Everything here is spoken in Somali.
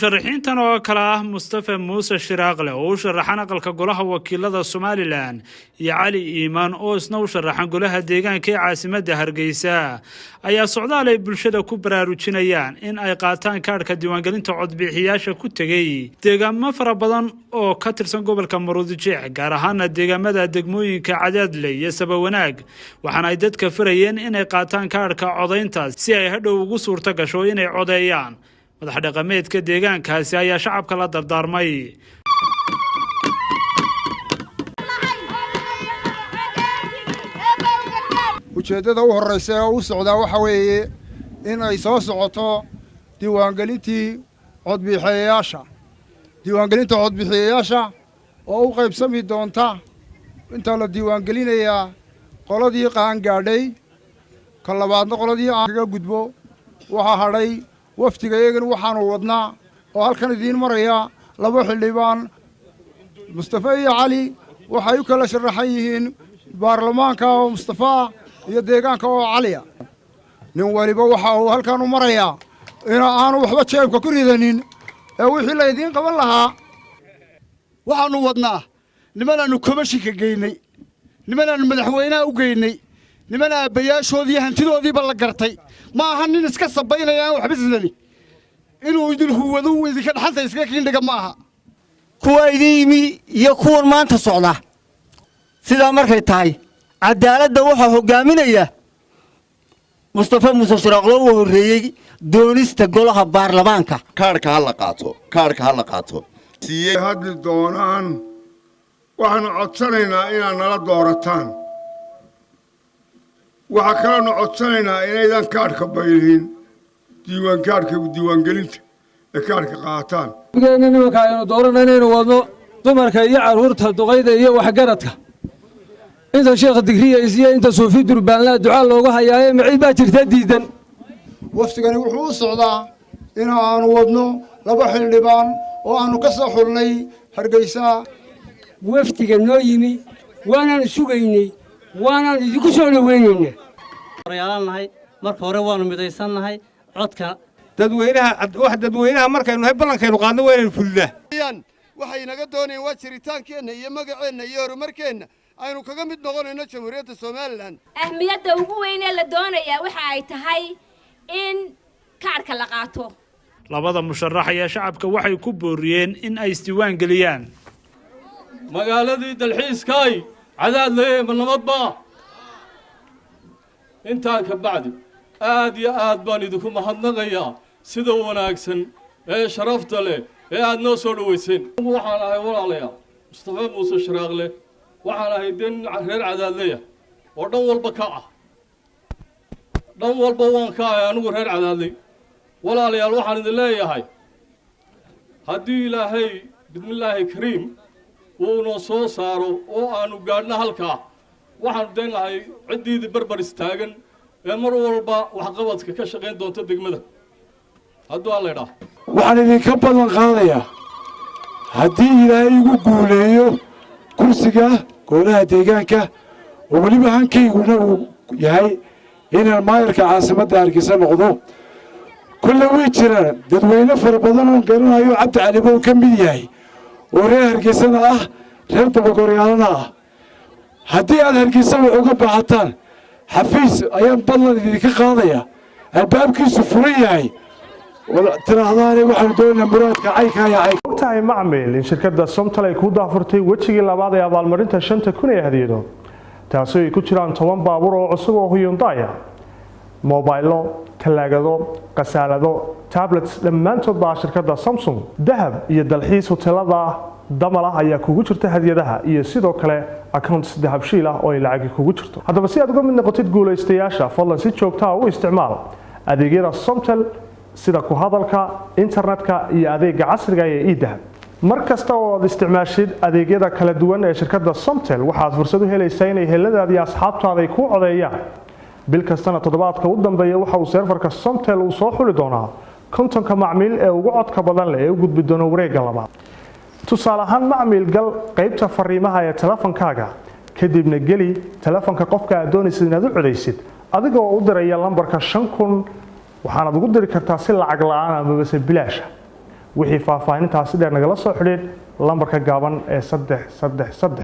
musharaxiintan oo kala ah Mustafa Muuse Shiraaqle oo u sharaxan aqalka golaha wakiilada Somaliland iyo Cali Iimaan oo isna u sharaxan golaha deegaanka ee caasimadda Hargeysa ayaa socdaal ay bulshada ku baraarujinayaan in ay qaataan kaarka diiwaangelinta codbixiyaasha ku tagay deegaamo fara badan oo ka tirsan gobolka Maroodijeex gaar ahaan deegaamada degmooyinka Cadaadle iyo Sabawanaag waxaana ay dadka farayeen in ay qaataan kaarka codaynta si ay hadhow ugu suurta gasho in ay codeeyaan madax dhaqameedka deegaankaasi ayaa shacabka la dardaarmay ujeedada u horeysa oo u socda waxa weeye in ay soo socoto diiwaangelintii codbixiyayaasha oo u qaybsami doonta inta la diiwaangelinayaa qoladii qaan gaadhay ka labaadna qoladii aan kaga gudbo waxa hadhay waftiga iyagan waxaanu wadnaa oo halkan idiin maraya laba xildhibaan Mustafa iyo Cali waxay u kala sharaxan yihiin baarlamaanka oo Mustafa iyo deegaanka oo Cali nin waliba waxa uu halkan u maraya in aanu waxba jeebka ku ridanin ee wixii la idiin qaban lahaa waxaanu wadnaa nimanaanu komishinka geynay nimanaanu madaxweynaha u geynay nimana aabbayaashoodii hantidoodiiba la gartay ma aha nin iska sabaynaya waxba sidani inuu idin huwado idinka dhaxanta iska kiindhiga ma aha kuwa idimi iyo kuwan maanta socda sida markay tahay cadaaladda waxa hogaaminaya Mustafa Muuse Shiraaqle oo horeeyay doonista golaha baarlamaanka kaarka hala qaato siiyay hadli doonaan waxaan codsanaynaa inaad nala doorataan waxa kaloo codsanaynaa inaydan kaarka bayliin diiwaangelinta ee kaarka qaataan nimanka aynu dooranayno wadno dumarka iyo caruurta duqayda iyo waxgaradka inta sheekh digriya isiya inta suufi durbaanla ducaa looga hayaaye macid baa jirta diidan waftigani wuxuu u socdaa in aanu wadno laba xildhibaan oo aanu ka soo xulnay Hargeysa waftiga noo yimi waanaan sugaynay waanaan idinku soo dhaweynayna warayaalanahay marka hore waanu midaysannahay codka dadweynaha markaynu hay ballankaynu qaadno weynaynu fulnaa waxay naga doonayeen waa jiritaankeenna iyo magaceenna iyo horumarkeenna aynu kaga mid noqonayno jamhuuriyadda Somaliland ahmiyadda ugu weyn ee la doonayaa waxa ay tahay in kaarka la qaato labada musharax ayaa shacabka waxay ku booriyeen in ay isdiiwaan geliyaan magaaladii dalxiiskay Cadaadle nabadba inta ka bacdi aad iyo aad baan idinku mahadnaqayaa sida wanaagsan ee sharafta leh ee aad noo soo dhaweyseen waxaan ahay walaalayaal Mustafa Muuse Shiraaqle waxaan ahay den reer Cadaadle oo dhan walba ka ah dhan walba waan ka ahay anigu reer Cadaadle walaalayaal waxaan idin leeyahay haddii Ilaahay bismillaahi kariim uu noo soo saaro oo aanu gaadhna halkaa waxaan deenahay ciidii barbar istaagan ee mar walba wax qabadka ka shaqeyn doonta degmada hadduu alla idhaa waxaan idinka badan qaadayaa haddii Ilaahay igu guuleeyo kursiga golaha deegaanka oo waliba hankayguna uu yahay inaan maayarka caasimadda Hargeysa noqdo kulle way jiraan dadweyne fara badan oo garanayo Cabdi Cali buu ka mid yahay oo reer Hargeysana ah reer Dabagoryaalana ah haddii aad Hargeysa uga baahataan xafiis ayaan ballan idinka qaadayaa albaabkiisu furan yahay tiraahdaanay waxaan doonaynaa muraadka tahay macmiil in shirkadda Somtal ay ku daafurtay wajigii labaad ee abaalmarinta 5,000 ee hadiyado taasoo ay ku jiraan 10 baabuur oo cusub oo Hyundai mobaylo talaagado qasaalado tablets dhammaantood baa shirkadda Samsung dahab iyo dalxiis hotelada damala ayaa kugu jirta hadiyadaha iyo sidoo kale accounts dahab shiil ah oo ay lacag kugu jirto haddaba si aad uga mid noqotid guulaystayaasha fadlan si joogto ah u isticmaal adeegyada Somtal sida ku hadalka internetka iyo adeega casriga ah ee e-dahab markasta oo aad isticmaashid adeegyada kala duwan ee shirkadda Somtal waxaad fursad u helaysaa inay heladaada iyo asxaabtaada ay ku codeeyaan bil kastana toddobaadka u dambeeya waxa uu serverka Somtal uu soo xuli doonaa kontonka macmiil ee ugu codka badan leh ee u gudbi doona wareegga labaad tusaale ahaan macmiil gal qaybta fariimaha ee telefonkaaga kadibna geli telefonka qofka aad doonaysid inaad u codeysid adigoo u diraya lambarka 5000 waxaad ugu diri kartaa si lacag la'aan ama bilaash wixii faahfaahintaasi dheer nagala soo xidhiidh lambarka gaaban ee 333